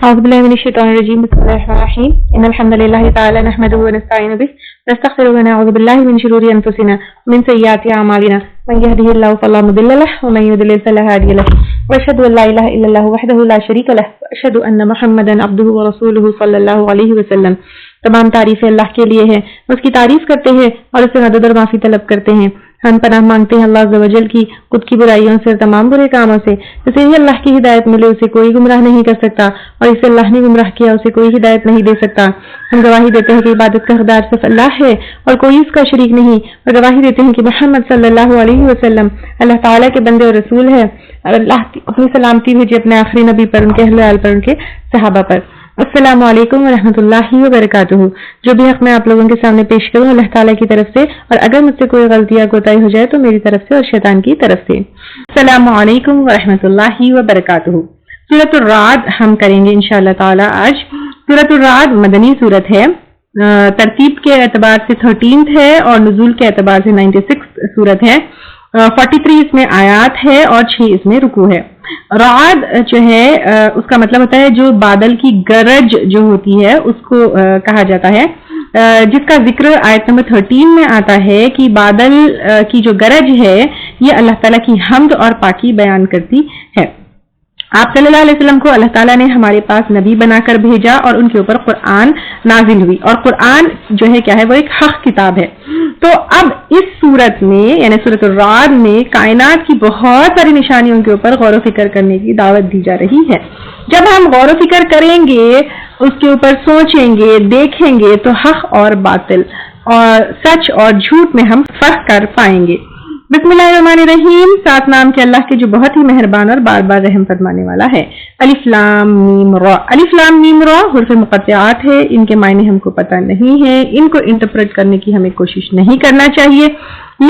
أعوذ بالله من الشيطان الرجيم. بسم الله الرحمن الرحيم. إن الحمد لله تعالى نحمده ونستعين به ونستغفره ونعوذ بالله من شرور أنفسنا ومن سيئات أعمالنا من يهده الله فلا مضل له ومن يضلل فلا هادي له وأشهد أن لا إله إلا الله وحده لا شريك له وأشهد أن محمدا عبده ورسوله صلى الله عليه وسلم. تمام تعریفیں اللہ کے لیے ہیں، اس کی تعریف کرتے ہیں اور اس سے مدد اور معافی طلب کرتے ہیں. ہم پناہ مانگتے ہیں اللہ عز و جل کی خود کی برائیوں سے، تمام برے کاموں سے. جسے ہی اللہ کی ہدایت ملے اسے کوئی گمراہ نہیں کر سکتا، اور اسے اللہ نے گمراہ کیا اسے کوئی ہدایت نہیں دے سکتا. ہم گواہی دیتے ہیں کہ عبادت کا حقدار صرف اللہ ہے اور کوئی اس کا شریک نہیں، اور گواہی دیتے ہیں کہ محمد صلی اللہ علیہ وسلم اللہ تعالیٰ کے بندے اور رسول ہے، اور اللہ اپنی سلامتی بھیجی اپنے آخری نبی پر، ان کے اہل ویال پر، ان کے صحابہ پر. السلام علیکم ورحمۃ اللہ وبرکاتہ. جو بھی حق میں آپ لوگوں کے سامنے پیش کروں اللہ تعالیٰ کی طرف سے، اور اگر مجھ سے کوئی غلطی یا کوتاہی ہو جائے تو میری طرف سے اور شیطان کی طرف سے. السلام علیکم ورحمۃ اللہ وبرکاتہ. سورۃ الرعد ہم کریں گے انشاءاللہ تعالیٰ آج. سورۃ الرعد مدنی سورت ہے، ترتیب کے اعتبار سے 13 ہے اور نزول کے اعتبار سے 96 سورت ہے. 43 اس میں آیات ہے اور 6 اس میں رکوع ہے. رعد جو ہے اس کا مطلب ہوتا ہے جو بادل کی گرج جو ہوتی ہے اس کو کہا جاتا ہے، جس کا ذکر آیت نمبر 13 میں آتا ہے کہ بادل کی جو گرج ہے یہ اللہ تعالیٰ کی حمد اور پاکی بیان کرتی ہے. آپ صلی اللہ علیہ وسلم کو اللہ تعالیٰ نے ہمارے پاس نبی بنا کر بھیجا اور ان کے اوپر قرآن نازل ہوئی، اور قرآن جو ہے کیا ہے، وہ ایک حق کتاب ہے. تو اب اس صورت میں یعنی سورۃ الرعد میں کائنات کی بہت ساری نشانیوں کے اوپر غور و فکر کرنے کی دعوت دی جا رہی ہے. جب ہم غور و فکر کریں گے، اس کے اوپر سوچیں گے، دیکھیں گے تو حق اور باطل اور سچ اور جھوٹ میں ہم فرق کر پائیں گے. بسم اللہ الرحمن الرحیم. 7 نام کے اللہ کے جو بہت ہی مہربان اور بار بار رحم فرمانے والا ہے. الف لام میم را. الف لام میم را حروف مقطعات ہے، ان کے معنی ہم کو پتہ نہیں ہے، ان کو انٹرپریٹ کرنے کی ہمیں کوشش نہیں کرنا چاہیے،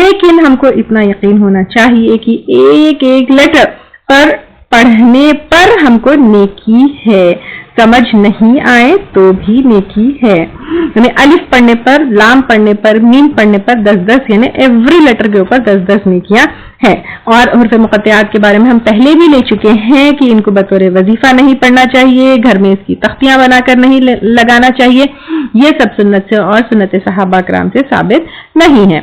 لیکن ہم کو اتنا یقین ہونا چاہیے کہ ایک ایک لیٹر پر پڑھنے پر ہم کو نیکی ہے، سمجھ نہیں آئے تو بھی نیکی ہے. یعنی الف پڑھنے پر، لام پڑھنے پر، میم پڑھنے پر 10 یعنی ایوری لیٹر کے اوپر 10 نیکیاں ہیں. اور حروف مقطعات کے بارے میں ہم پہلے بھی لے چکے ہیں کہ ان کو بطور وظیفہ نہیں پڑھنا چاہیے، گھر میں اس کی تختیاں بنا کر نہیں لگانا چاہیے. یہ سب سنت سے اور سنت صحابہ کرام سے ثابت نہیں ہے.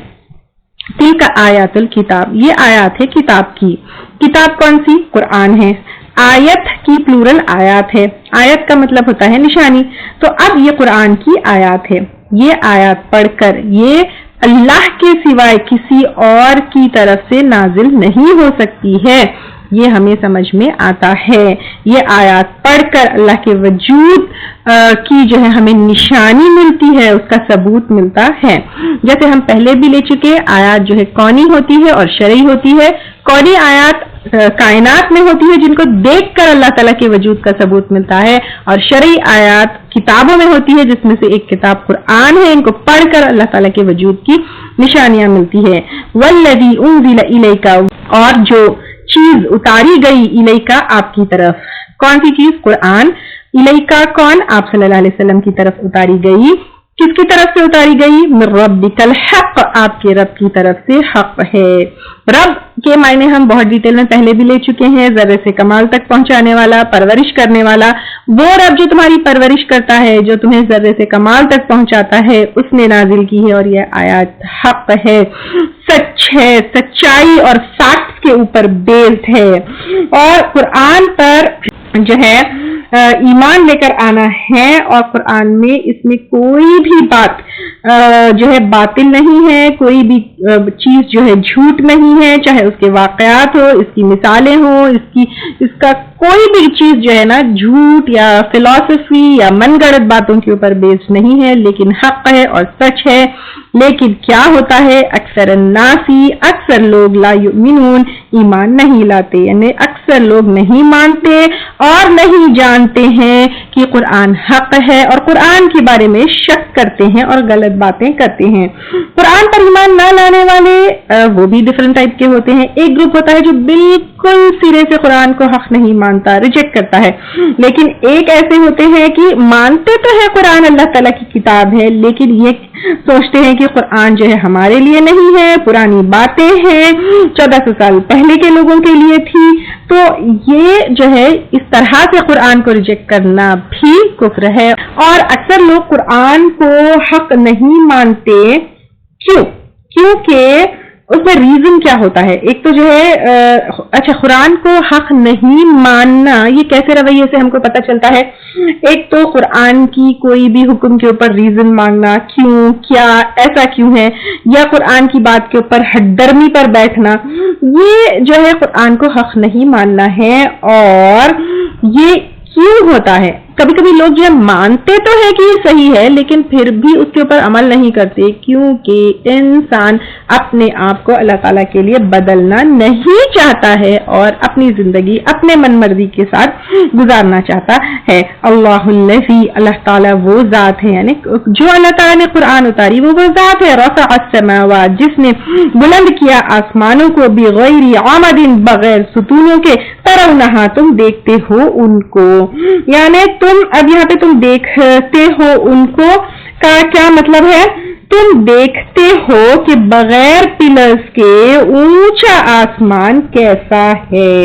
تلک آیات الکتاب، یہ آیات ہے کتاب کی. کتاب کون سی؟ قرآن ہے. آیت کی پلورل آیات ہے. آیت کا مطلب ہوتا ہے نشانی. تو اب یہ قرآن کی آیات ہے. یہ آیات پڑھ کر یہ اللہ کے سوائے کسی اور کی طرف سے نازل نہیں ہو سکتی ہے، یہ ہمیں سمجھ میں آتا ہے. یہ آیات پڑھ کر اللہ کے وجود کی جو ہے ہمیں نشانی ملتی ہے، اس کا ثبوت ملتا ہے. جیسے ہم پہلے بھی لے چکے، آیات جو ہے کونی ہوتی ہے اور شرعی ہوتی ہے. کونی آیات کائنات میں ہوتی ہے جن کو دیکھ کر اللہ تعالیٰ کے وجود کا ثبوت ملتا ہے، اور شرعی آیات کتابوں میں ہوتی ہے جس میں سے ایک کتاب قرآن ہے، ان کو پڑھ کر اللہ تعالیٰ کے وجود کی نشانیاں ملتی ہے. والذی انزل الیک، اور جو چیز اتاری گئی الیکا آپ کی طرف. کون سی چیز؟ قرآن. الیکا کون؟ آپ صلی اللہ علیہ وسلم کی طرف اتاری گئی. کس کی طرف سے اتاری گئی؟ من ربک الحق، آپ کے رب کی طرف سے حق ہے. رب کے معنی ہم بہت ڈیٹیل میں پہلے بھی لے چکے ہیں. ذرے سے کمال تک پہنچانے والا، پرورش کرنے والا. وہ رب جو تمہاری پرورش کرتا ہے، جو تمہیں ذرے سے کمال تک پہنچاتا ہے، اس نے نازل کی ہے. اور یہ آیات حق ہے، سچ ہے، سچائی اور فیکٹس کے اوپر بیسڈ ہے. اور قرآن پر جو ہے ایمان لے کر آنا ہے، اور قرآن میں اس میں کوئی بھی بات جو ہے باطل نہیں ہے، کوئی بھی چیز جو ہے جھوٹ نہیں ہے، چاہے اس کے واقعات ہو، اس کی مثالیں ہوں، اس کا کوئی بھی چیز جو ہے نا جھوٹ یا فلسفی یا من گڑت باتوں کے اوپر بیس نہیں ہے، لیکن حق ہے اور سچ ہے. لیکن کیا ہوتا ہے؟ اکثر الناسی، اکثر لوگ لا یؤمنون، ایمان نہیں لاتے. یعنی اکثر لوگ نہیں مانتے اور نہیں جانتے ہیں کہ قرآن حق ہے، اور قرآن کے بارے میں شک کرتے ہیں اور غلط باتیں کرتے ہیں. قرآن پر ایمان نہ لانے والے وہ بھی ڈفرنٹ ٹائپ کے ہوتے ہیں. ایک گروپ ہوتا ہے جو بالکل سرے سے قرآن کو حق نہیں مانتا، ریجیکٹ کرتا ہے. لیکن ایک ایسے ہوتے ہیں کہ مانتے تو ہے قرآن اللہ تعالیٰ کی کتاب ہے، لیکن یہ سوچتے ہیں کہ قرآن جو ہے ہمارے لیے نہیں ہے، پرانی باتیں ہیں، 1400 سال پہلے کے لوگوں کے لیے تھی. تو یہ جو ہے اس طرح سے قرآن کو ریجیکٹ کرنا بھی کفر ہے. اور اکثر لوگ قرآن کو حق نہیں مانتے. کیونکہ اس میں ریزن کیا ہوتا ہے؟ ایک تو جو ہے اچھا قرآن کو حق نہیں ماننا یہ کیسے رویے سے ہم کو پتہ چلتا ہے؟ ایک تو قرآن کی کوئی بھی حکم کے اوپر ریزن مانگنا، کیوں، کیا، ایسا کیوں ہے، یا قرآن کی بات کے اوپر ہٹ درمی پر بیٹھنا، یہ جو ہے قرآن کو حق نہیں ماننا ہے. اور یہ کیوں ہوتا ہے؟ کبھی کبھی لوگ جو مانتے تو ہے کہ یہ صحیح ہے لیکن پھر بھی اس کے اوپر عمل نہیں کرتے، کیونکہ انسان اپنے آپ کو اللہ تعالیٰ کے لیے بدلنا نہیں چاہتا ہے اور اپنی زندگی اپنے من مرضی کے ساتھ گزارنا چاہتا ہے. اللہ الذی، اللہ تعالیٰ وہ ذات ہے، یعنی جو اللہ تعالیٰ نے قرآن اتاری وہ ذات ہے. رفع السماوات، جس نے بلند کیا آسمانوں کو، بغیر عمد، بغیر ستونوں کے، ترونہا، تم دیکھتے ہو ان کو. یعنی اب یہاں پہ تم دیکھتے ہو ان کو کا کیا مطلب ہے؟ تم دیکھتے ہو کہ بغیر پلرز کے اونچا آسمان کیسا ہے.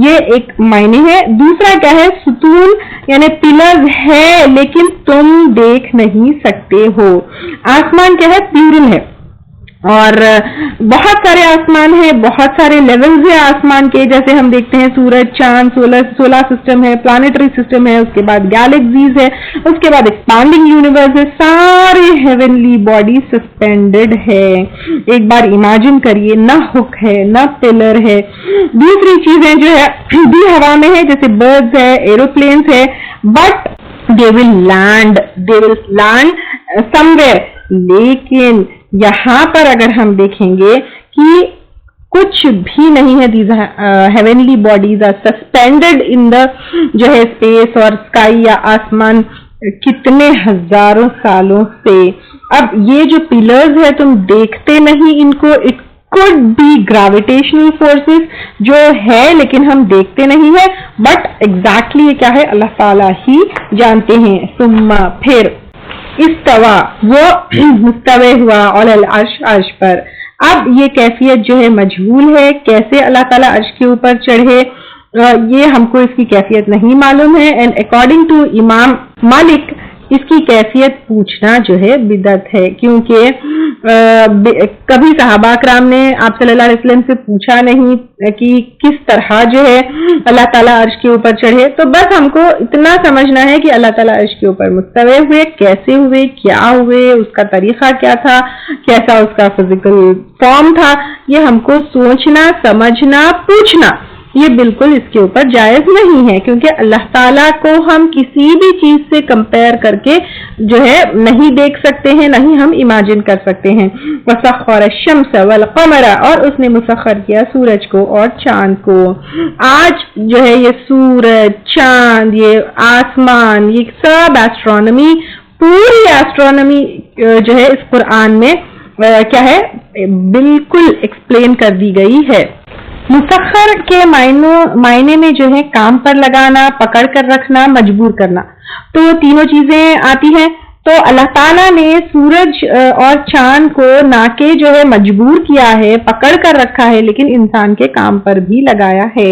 یہ ایک معنی ہے. دوسرا کیا ہے؟ ستون یعنی پلرز ہے لیکن تم دیکھ نہیں سکتے ہو. آسمان کیا ہے؟ پلورل ہے. اور بہت سارے آسمان ہیں، بہت سارے لیولز ہیں آسمان کے، جیسے ہم دیکھتے ہیں سورج، چاند، سولر سسٹم ہے، پلانیٹری سسٹم ہے، اس کے بعد گیلیکسیز ہے، اس کے بعد ایکسپانڈنگ یونیورس ہے، سارے ہیونلی باڈی سسپینڈڈ ہے. ایک بار امیجن کریے، نہ ہک ہے نہ پلر ہے. دوسری چیزیں جو ہے بھی ہوا میں ہے، جیسے برڈز ہے، ایروپلینس ہے، but they will land somewhere. لیکن یہاں پر اگر ہم دیکھیں گے کہ کچھ بھی نہیں ہے. These heavenly bodies are suspended in the جو ہے اسپیس اور اسکائی یا آسمان کتنے ہزاروں سالوں سے. اب یہ جو پلرز ہے تم دیکھتے نہیں ان کو. It could be gravitational forces جو ہے لیکن ہم دیکھتے نہیں ہیں، بٹ ایگزیکٹلی یہ کیا ہے اللہ تعالیٰ ہی جانتے ہیں. ثم پھر استوا، وہ مستوی ہوا، علی العرش، عرش پر. اب یہ کیفیت جو ہے مجہول ہے، کیسے اللہ تعالیٰ عرش کے اوپر چڑھے یہ ہم کو اس کی کیفیت نہیں معلوم ہے. اینڈ اکارڈنگ ٹو امام مالک اس کی کیفیت پوچھنا جو ہے بدعت ہے، کیونکہ کبھی صحابہ کرام نے آپ صلی اللہ علیہ وسلم سے پوچھا نہیں کہ کس طرح جو ہے اللہ تعالیٰ عرش کے اوپر چڑھے. تو بس ہم کو اتنا سمجھنا ہے کہ اللہ تعالیٰ عرش کے اوپر مستوی ہوئے، کیسے ہوئے، کیا ہوئے، اس کا طریقہ کیا تھا، کیسا اس کا فزیکل فارم تھا، یہ ہم کو سوچنا، سمجھنا، پوچھنا یہ بالکل اس کے اوپر جائز نہیں ہے، کیونکہ اللہ تعالیٰ کو ہم کسی بھی چیز سے کمپیئر کر کے جو ہے نہیں دیکھ سکتے ہیں، نہیں ہم امیجن کر سکتے ہیں. وَسَخَّرَ الشَّمْسَ وَالْقَمَرَ، اور اس نے مسخر کیا سورج کو اور چاند کو. آج جو ہے یہ سورج، چاند، یہ آسمان، یہ سب ایسٹرونومی، پوری ایسٹرونومی جو ہے اس قرآن میں کیا ہے بالکل ایکسپلین کر دی گئی ہے. مسخر کے معنی میں جو ہے کام پر لگانا، پکڑ کر رکھنا، مجبور کرنا، تو تینوں چیزیں آتی ہیں. تو اللہ تعالیٰ نے سورج اور چاند کو نہ کہ جو ہے مجبور کیا ہے، پکڑ کر رکھا ہے، لیکن انسان کے کام پر بھی لگایا ہے.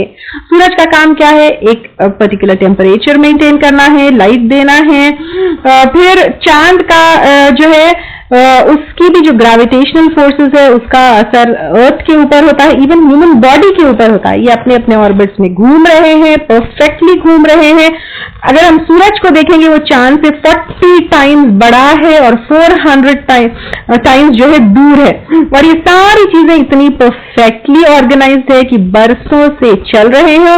سورج کا کام کیا ہے؟ ایک پرٹیکولر ٹیمپریچر مینٹین کرنا ہے، لائٹ دینا ہے. پھر چاند کا جو ہے اس کی بھی جو گریویٹیشنل فورسز ہے اس کا اثر ارتھ کے اوپر ہوتا ہے، ایون ہیومن باڈی کے اوپر ہوتا ہے. یہ اپنے اپنے آربٹس میں گھوم رہے ہیں، پرفیکٹلی گھوم رہے ہیں. اگر ہم سورج کو دیکھیں گے وہ چاند سے 40 ٹائمز بڑا ہے اور 400 ٹائمز جو ہے دور ہے. اور یہ ساری چیزیں اتنی پرفیکٹلی آرگنائزڈ ہے کہ برسوں سے چل رہے ہیں.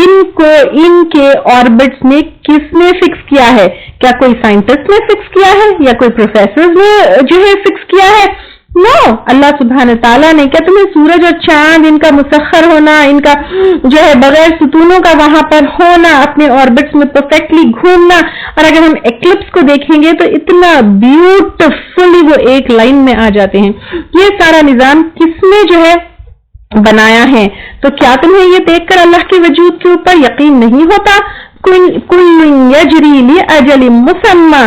ان کو ان کے آربٹس میں کس نے فکس کیا ہے؟ کیا کوئی سائنٹسٹ نے فکس کیا ہے یا کوئی پروفیسر نے جو ہے فکس کیا ہے؟ نو، اللہ سبحانہ تعالیٰ نے. کیا تمہیں سورج اور چاند ان کا مسخر ہونا، ان کا جو ہے بغیر ستونوں کا وہاں پر ہونا، اپنے آربٹس میں پرفیکٹلی گھومنا، اور اگر ہم ایکلپس کو دیکھیں گے تو اتنا بیوٹیفلی وہ ایک لائن میں آ جاتے ہیں. یہ سارا نظام کس نے جو ہے بنایا ہے؟ تو کیا تمہیں یہ دیکھ کر اللہ کے وجود کے اوپر یقین نہیں ہوتا؟ کل یجری لاجل مسمی،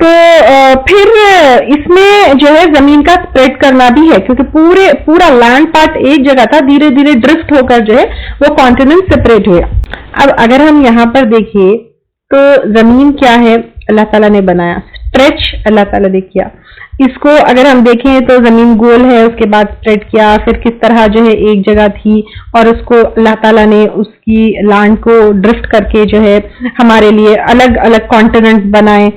تو پھر اس میں جو ہے زمین کا اسپریڈ کرنا بھی ہے، کیونکہ پورا لینڈ پارٹ ایک جگہ تھا، دھیرے دھیرے ڈرفٹ ہو کر جو ہے وہ کانٹیننٹ سپریٹ ہوئے۔ اب اگر ہم یہاں پر دیکھیے تو زمین کیا ہے اللہ تعالیٰ نے بنایا، اسٹریچ اللہ تعالیٰ نے کیا اس کو۔ اگر ہم دیکھیں تو زمین گول ہے، اس کے بعد اسپریڈ کیا، پھر کس طرح جو ہے ایک جگہ تھی اور اس کو اللہ تعالیٰ نے اس کی لینڈ کو ڈرفٹ کر کے جو ہے ہمارے لیے الگ الگ کانٹیننٹ بنائے۔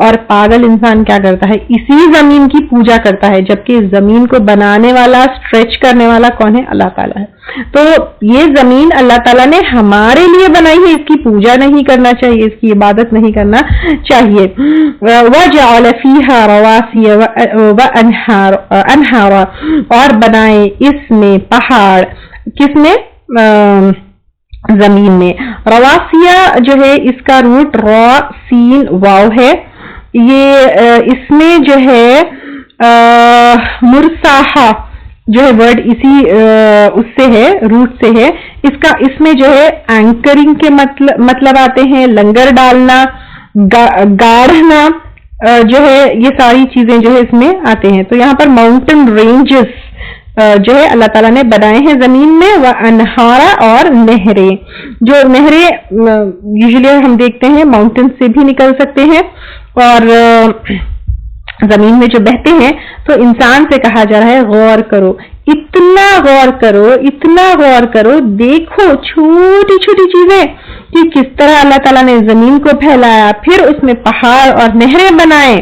اور پاگل انسان کیا کرتا ہے، اسی زمین کی پوجا کرتا ہے، جبکہ زمین کو بنانے والا، اسٹریچ کرنے والا کون ہے؟ اللہ تعالیٰ ہے۔ تو یہ زمین اللہ تعالیٰ نے ہمارے لیے بنائی ہے، اس کی پوجا نہیں کرنا چاہیے، اس کی عبادت نہیں کرنا چاہیے۔ وَجَعَلَ فِيهَا رَوَاسِيَ وَأَنْهَارًا، اور بنائے اس میں پہاڑ، کس میں؟ زمین میں۔ رواسیہ جو ہے اس کا روٹ را سین واو ہے، یہ اس میں جو ہے مرساحہ جو ہے ورڈ اسی اس سے ہے، روٹ سے ہے، اس میں جو ہے اینکرنگ کے مطلب آتے ہیں، لنگر ڈالنا، گاڑنا جو ہے، یہ ساری چیزیں جو ہے اس میں آتے ہیں۔ تو یہاں پر ماؤنٹن رینجز جو ہے اللہ تعالیٰ نے بنائے ہیں زمین میں، وہ انہارا اور نہریں، جو نہریں یوزلی ہم دیکھتے ہیں ماؤنٹین سے بھی نکل سکتے ہیں اور زمین میں جو بہتے ہیں، تو انسان سے کہا جا رہا ہے غور کرو، اتنا غور کرو، اتنا غور کرو، دیکھو چھوٹی چھوٹی چیزیں کہ کس طرح اللہ تعالیٰ نے زمین کو پھیلایا، پھر اس میں پہاڑ اور نہریں بنائے۔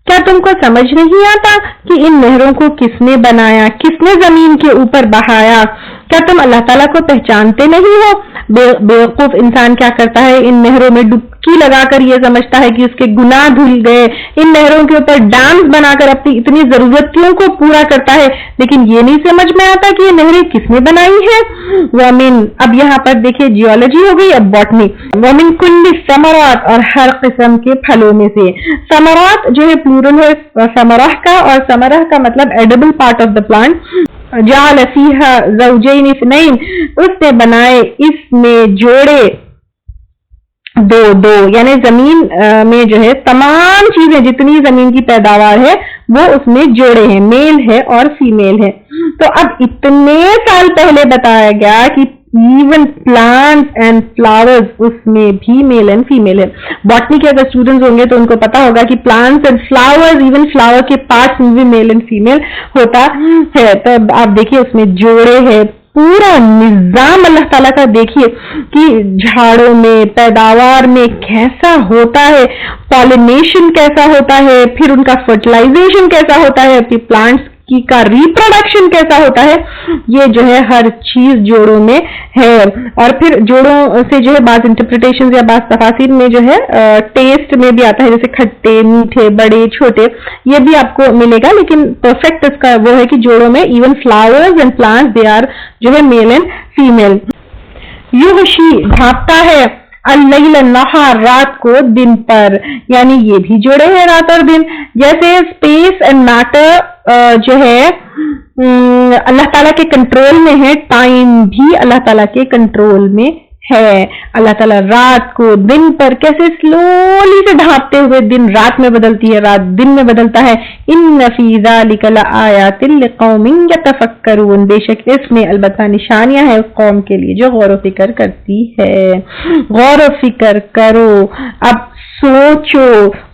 کیا تم کو سمجھ نہیں آتا کہ ان نہروں کو کس نے بنایا، کس نے زمین کے اوپر بہایا؟ کیا تم اللہ تعالیٰ کو پہچانتے نہیں ہو؟ بیوقوف انسان کیا کرتا ہے، ان نہروں میں ڈبکی لگا کر یہ سمجھتا ہے کہ اس کے گناہ دھل گئے، ان نہروں کے اوپر ڈیمز بنا کر اپنی اتنی ضرورتوں کو پورا کرتا ہے، لیکن یہ نہیں سمجھ میں آتا کہ یہ نہریں کس نے بنائی ہیں۔ وَمِن، اب یہاں پر دیکھیں جیولوجی ہو گئی، اب باٹنی۔ وَمِن كُلِّ ثمرات، اور ہر قسم کے پھلوں میں سے۔ ثمرات جو ہے پلورل ہے ثمرہ کا، اور ثمرہ کا مطلب edible part of the plant. جعل فیہا زوجین اثنین، اس نے بنائے اس میں جوڑے دو، یعنی زمین میں جو ہے تمام چیزیں، جتنی زمین کی پیداوار ہے وہ اس میں جوڑے ہیں، میل ہے اور فیمیل ہے۔ تو اب اتنے سال پہلے بتایا گیا کہ ایون پلانٹس اینڈ فلاورز، اس میں بھی میل اینڈ فیمیل ہے۔ باٹنی کے اگر اسٹوڈنٹس ہوں گے تو ان کو پتا ہوگا کہ plants and flowers, even flower کے پارٹس میں بھی میل اینڈ فیمیل ہوتا ہے۔ تو آپ دیکھیے اس میں جوڑے ہے، پورا نظام اللہ تعالیٰ کا دیکھیے کہ جھاڑوں میں، پیداوار میں کیسا ہوتا ہے، پالینیشن کیسا ہوتا ہے، پھر ان کا فرٹیلائزیشن کیسا ہوتا ہے، پھر پلانٹس کا ریپروڈکشن کیسا ہوتا ہے، یہ جو ہے ہر چیز جوڑوں میں ہے۔ اور پھر جوڑوں سے جو ہے بعض انٹرپریٹیشن یا بعض تفاسیر میں جو ہے ٹیسٹ میں بھی آتا ہے، جیسے کھٹے، میٹھے، بڑے، چھوٹے، یہ بھی آپ کو ملے گا، لیکن پرفیکٹ اس کا وہ ہے کہ جوڑوں میں even flowers and plants they are جو ہے میل اینڈ فیمیل۔ یغشی، ڈھانپتا ہے، اللیل النہار، رات کو دن پر، یعنی یہ بھی جوڑے ہیں رات اور دن۔ جیسے اسپیس اینڈ میٹر جو ہے اللہ تعالیٰ کے کنٹرول میں ہے، ٹائم بھی اللہ تعالیٰ کے کنٹرول میں ہے۔ اللہ تعالیٰ رات کو دن پر کیسے سلولی سے ڈھانپتے ہوئے دن رات میں بدلتی ہے، رات دن میں بدلتا ہے۔ ان فی ذلک لآیات لقوم یتفکرون، بے شک اس میں البتہ نشانیاں ہیں اس قوم کے لیے جو غور و فکر کرتی ہے۔ غور و فکر کرو، اب سوچو،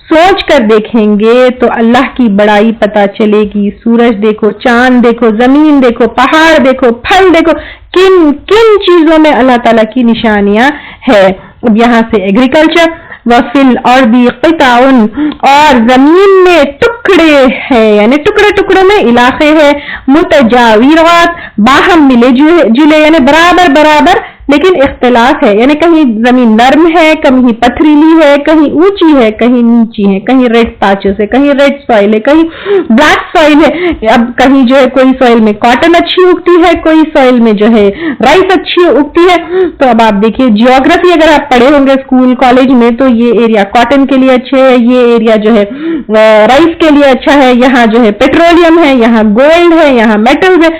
سوچ کر دیکھیں گے تو اللہ کی بڑائی پتہ چلے گی۔ سورج دیکھو، چاند دیکھو، زمین دیکھو، پہاڑ دیکھو، پھل دیکھو، کن کن چیزوں میں اللہ تعالیٰ کی نشانیاں ہے۔ اب یہاں سے ایگریکلچر، وَفِي الْأَرْضِ قِطَعٌ، اور زمین میں ٹکڑے ہیں، یعنی ٹکڑے ٹکڑوں میں علاقے ہیں، متجاورات، باہم ملے جلے، یعنی برابر برابر لیکن اختلاف ہے، یعنی کہیں زمین نرم ہے، کہیں پتھریلی ہے، کہیں اونچی ہے، کہیں نیچی ہے، کہیں ریڈ پاچز ہے، کہیں ریڈ سوئل ہے، کہیں بلیک سوئل ہے۔ اب کہیں جو ہے کوئی سوئل میں کاٹن اچھی اگتی ہے، کوئی سوئل میں جو ہے رائس اچھی اگتی ہے۔ تو اب آپ دیکھیے جیوگرافی اگر آپ پڑھے ہوں گے اسکول کالج میں تو یہ ایریا کاٹن کے لیے اچھے ہے، یہ ایریا جو ہے رائس کے لیے اچھا ہے، یہاں جو ہے پیٹرولیم ہے، یہاں گولڈ ہے، یہاں میٹلز ہے۔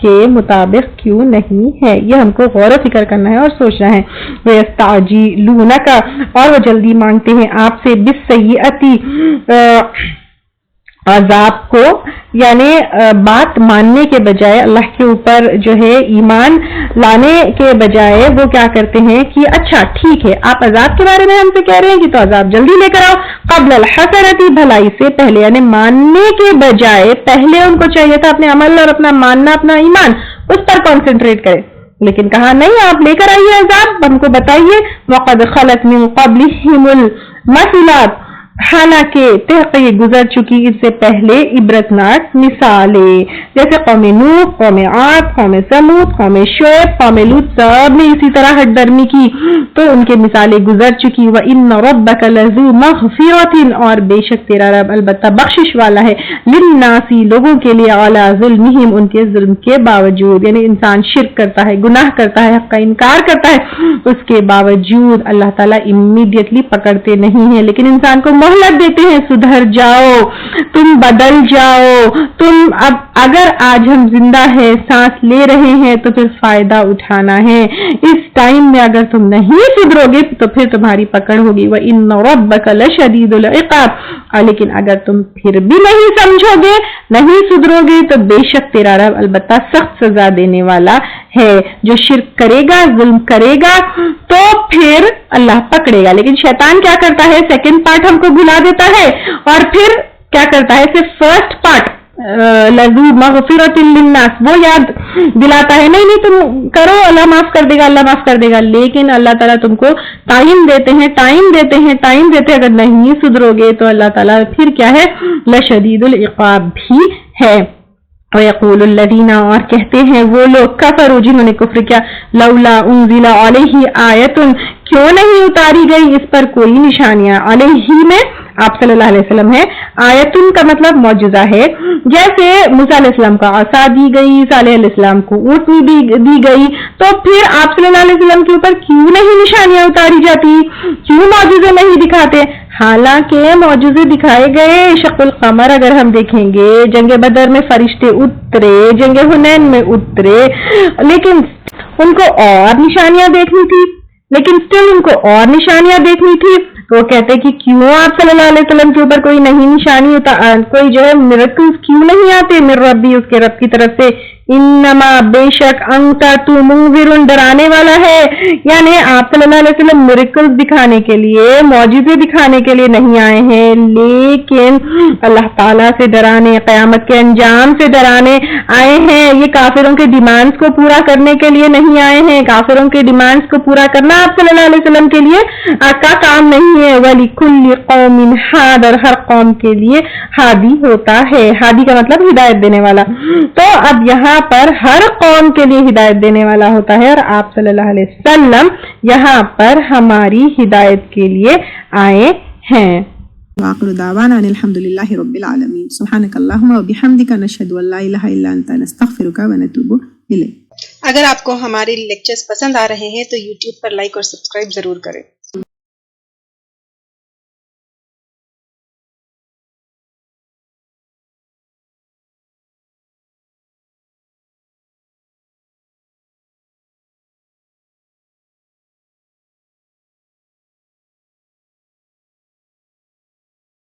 کے مطابق کیوں نہیں ہے؟ یہ ہم کو غور و فکر کرنا ہے اور سوچنا ہے۔ وَيَسْتَعْجِلُونَكَ، اور وہ جلدی مانگتے ہیں آپ سے، بِالسَّيِّئَةِ، عذاب کو، یعنی بات ماننے کے بجائے، اللہ کے اوپر جو ہے ایمان لانے کے بجائے وہ کیا کرتے ہیں کہ اچھا ٹھیک ہے آپ عذاب کے بارے میں ہم سے کہہ رہے ہیں کہ تو عذاب جلدی لے کر آؤ، قبل الحسنۃ، بھلائی سے پہلے، یعنی ماننے کے بجائے پہلے ان کو چاہیے تھا اپنے عمل اور اپنا ماننا، اپنا ایمان اس پر کنسنٹریٹ کرے، لیکن کہا نہیں آپ لے کر آئیے عذاب، ہم کو بتائیے۔ وَقَدْ خَلَتْ مِن قَبْلِهِمُ الْمَثُلَاتُ، حالانکہ تحقیق گزر چکی اس سے پہلے عبرتناک مثالیں، جیسے قوم نوح، قوم عاد، قوم سمود، قوم شعیب، قوم لوط، سب نے اسی طرح ہٹ درمی کی تو ان کے مثالیں گزر چکی۔ وَإِنَّ رَبَّكَ لَذُو مَغْفِرَةٍ، اور بے شک تیرا رب البتہ بخشش والا ہے، لِلنَّاسِ، لوگوں کے لیے، عَلَى ظُلْمِهِمْ، ان کے ظلم کے باوجود، یعنی انسان شرک کرتا ہے، گناہ کرتا ہے، حق کا انکار کرتا ہے، اس کے باوجود اللہ تعالیٰ امیڈیٹلی پکڑتے نہیں ہیں، لیکن انسان کو مہلت دیتے ہیں، سدھر جاؤ، تم بدل جاؤ، تم اب اگر آج ہم زندہ ہے، سانس لے رہے ہیں تو پھر فائدہ اٹھانا ہے، اس ٹائم میں اگر تم نہیں سدھرو گے تو پھر تمہاری پکڑ ہوگی۔ وَإِنَّ رَبَّكَ لَشَدِيدُ الْعِقَابِ، لیکن اگر تم پھر بھی نہیں سمجھو گے، نہیں سدھرو گے تو بے شک تیرا رب البتہ سخت سزا دینے والا ہے۔ جو شرک کرے گا، ظلم کرے گا تو پھر اللہ پکڑے گا، لیکن شیطان کیا کرتا ہے، سیکنڈ پارٹ ہم کو بھلا دیتا ہے اور پھر کیا کرتا ہے، صرف فرسٹ پارٹ لذو مغفرۃ للناس وہ یاد دلاتا ہے، نہیں تم کرو اللہ معاف کر دے گا، اللہ معاف کر دے گا، لیکن اللہ تعالیٰ تم کو ٹائم دیتے ہیں، اگر نہیں سدھرو گے تو اللہ تعالیٰ پھر کیا ہے، لشدید العقاب بھی ہے۔ وَيَقُولُ الَّذِينَ، اور کہتے ہیں وہ لوگ، کفروا، جنہوں نے کفر کیا، لولا انزل علیہ آیۃ، کیوں نہیں اتاری گئی اس پر کوئی نشانیاں، علیہ میں آپ صلی اللہ علیہ وسلم ہے، آیتن کا مطلب معجزہ ہے، جیسے موسیٰ علیہ السلام کا عصا دی گئی، صالح علیہ السلام کو اونٹنی دی گئی، تو پھر آپ صلی اللہ علیہ وسلم کے اوپر کیوں نہیں نشانیاں اتاری جاتی، کیوں معجزے نہیں دکھاتے؟ حالانکہ معجزے دکھائے گئے، شق القمر اگر ہم دیکھیں گے، جنگ بدر میں فرشتے اترے، جنگ حنین میں اترے، لیکن ان کو اور نشانیاں دیکھنی تھی، وہ کہتے کہ کیوں آپ صلی اللہ علیہ وسلم کے اوپر کوئی نہیں نشانی ہوتا، کوئی جو ہے میریکلز کیوں نہیں آتے، من ربی، اس کے رب کی طرف سے، انما، بے شک، انت، تو، منذر، ڈرانے والا ہے، یعنی آپ صلی اللہ علیہ وسلم میریکلز دکھانے کے لیے، معجزے دکھانے کے لیے نہیں آئے ہیں، لیکن اللہ تعالیٰ سے ڈرانے، قیامت کے انجام سے ڈرانے آئے ہیں، یہ کافروں کے ڈیمانڈز کو پورا کرنے کے لیے نہیں آئے ہیں، کافروں کے ڈیمانڈز کو پورا کرنا آپ صلی اللہ علیہ وسلم کے لیے کا کام نہیں ہے، وَلِكُلِّ قَوْمٍ ہَادٍ، اور ہر قوم کے لیے ہادی ہوتا ہے، ہادی کا مطلب ہدایت دینے والا، تو اب یہاں پر ہر قوم کے لیے ہدایت دینے والا ہوتا ہے، اور آپ صلی اللہ علیہ وسلم یہاں پر ہماری ہدایت کے لیے آئے ہیں۔ وآخر دعوانا ان الحمد للہ رب العالمین، سبحانک اللہم وبحمدک، نشہد ان لا الہ الا انت، نستغفرک ونتوب الیک۔ اگر آپ کو ہمارے لیکچرز پسند آ رہے ہیں تو یوٹیوب پر لائک اور سبسکرائب ضرور کریں۔